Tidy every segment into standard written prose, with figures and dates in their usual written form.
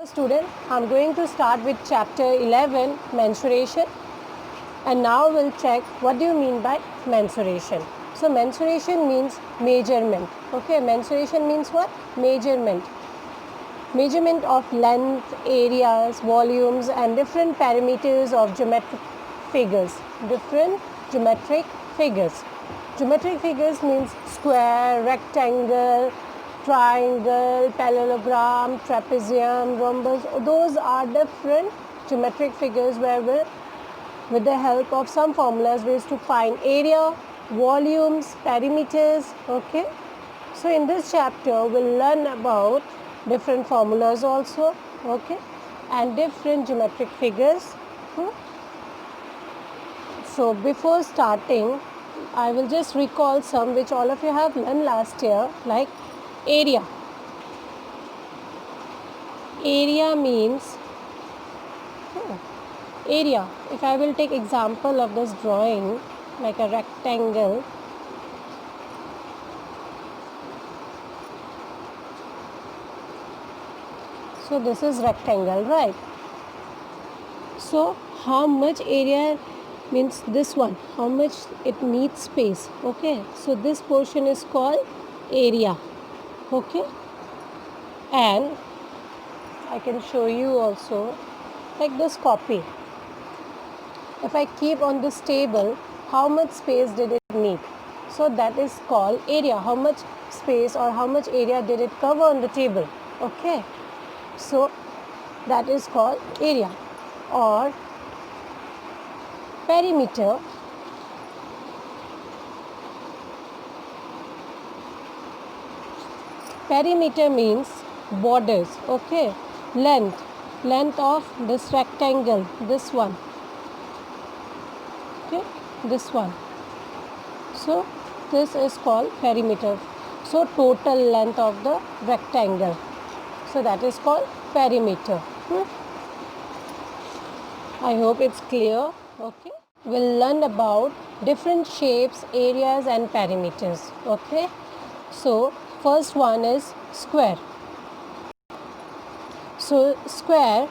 Student, I'm going to start with chapter 11, mensuration, and now we'll check what do you mean by mensuration. So mensuration means measurement. Okay, mensuration means what? Measurement. Measurement of length, areas, volumes and different parameters of geometric figures. Different geometric figures. Geometric figures means square, rectangle, triangle, parallelogram, trapezium, rhombus. Those are different geometric figures where with the help of some formulas we used to find area, volumes, perimeters. Okay. So in this chapter we'll learn about different formulas also. Okay. And different geometric figures. So before starting, I will just recall some which all of you have learned last year, like area. Area means area. If I will take example of this drawing, like a rectangle. So this is rectangle, right? So how much area means this one, how much it needs space. Okay, so this portion is called area. Okay, and I can show you also like this copy. If I keep on this table, how much space did it need? So that is called area. How much space or how much area did it cover on the table? Okay, so that is called area. Or perimeter. Perimeter means borders. Okay, length of this rectangle, this one. Okay, this one. So this is called perimeter. So total length of the rectangle. So that is called perimeter. I hope it's clear. Okay, we'll learn about different shapes, areas and perimeters. Okay, so first one is square. So square,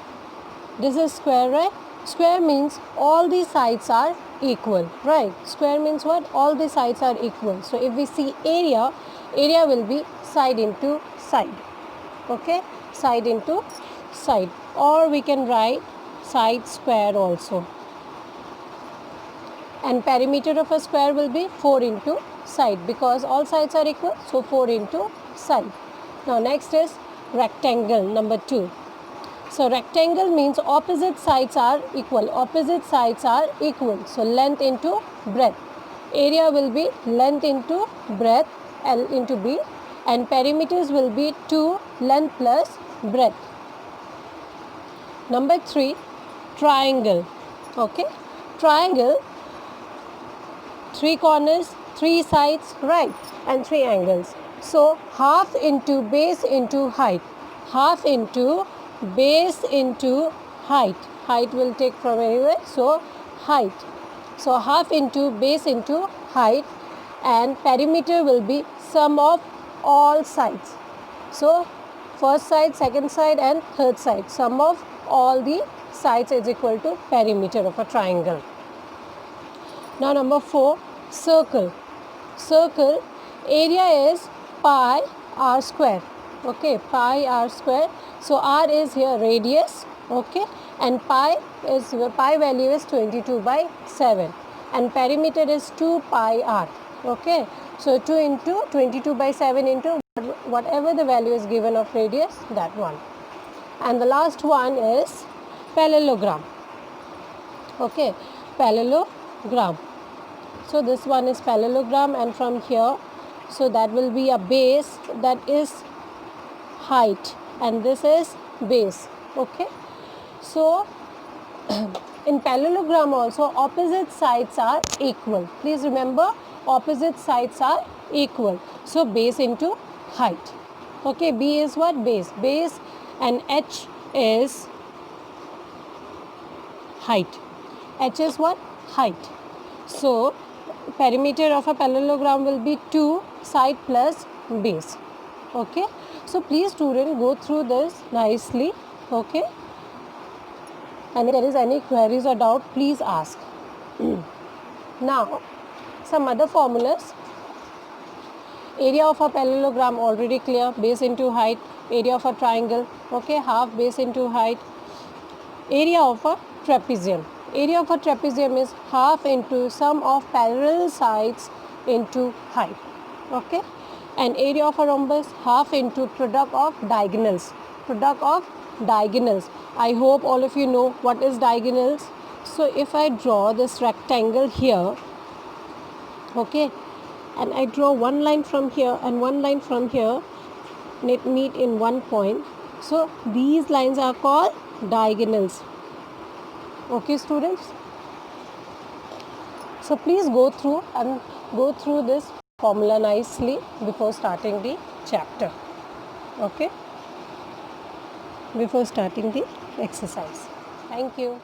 this is square, right? Square means all the sides are equal, right? Square means what? All the sides are equal. So if we see area, area will be side into side. Okay, side into side. Or we can write side square also. And perimeter of a square will be 4 into side because all sides are equal. So 4 into side. Now next is rectangle, number 2. So rectangle means opposite sides are equal. Opposite sides are equal. So length into breadth. Area will be length into breadth, L into B. And perimeters will be 2 length plus breadth. Number 3, triangle. Okay, triangle, 3 corners, 3 sides, right, and 3 angles. So half into base into height. Half into base into height. Height will take from anywhere. So height. So half into base into height, and perimeter will be sum of all sides. So first side, second side and third side. Sum of all the sides is equal to perimeter of a triangle. Now number 4, circle. Circle, area is pi r square. Okay, pi r square. So r is here radius. Okay, and pi value is 22 by 7, and perimeter is 2 pi r. Okay, so 2 into 22 by 7 into whatever the value is given of radius, that one. And the last one is parallelogram. Okay, parallelogram. So this one is parallelogram, and from here, so that will be a base, that is height, and this is base. Okay, so in parallelogram also opposite sides are equal. Please remember, opposite sides are equal. So base into height. Okay, B is what? Base. Base, and H is height. H is what? Height. So perimeter of a parallelogram will be 2 side plus base. Okay, so please student, go through this nicely Okay, and if there is any queries or doubt, please ask. Now some other formulas. Area of a parallelogram already clear, base into height. Area of a triangle, okay, half base into height. Area of a trapezium. Area of a trapezium is half into sum of parallel sides into height. Okay, and area of a rhombus half into product of diagonals. Product of diagonals. I hope all of you know what is diagonals. So if I draw this rectangle here, okay, and I draw one line from here and one line from here, and it meet in one point. So these lines are called diagonals. Okay, students. So please go through this formula nicely before starting the chapter. Okay, before starting the exercise. Thank you.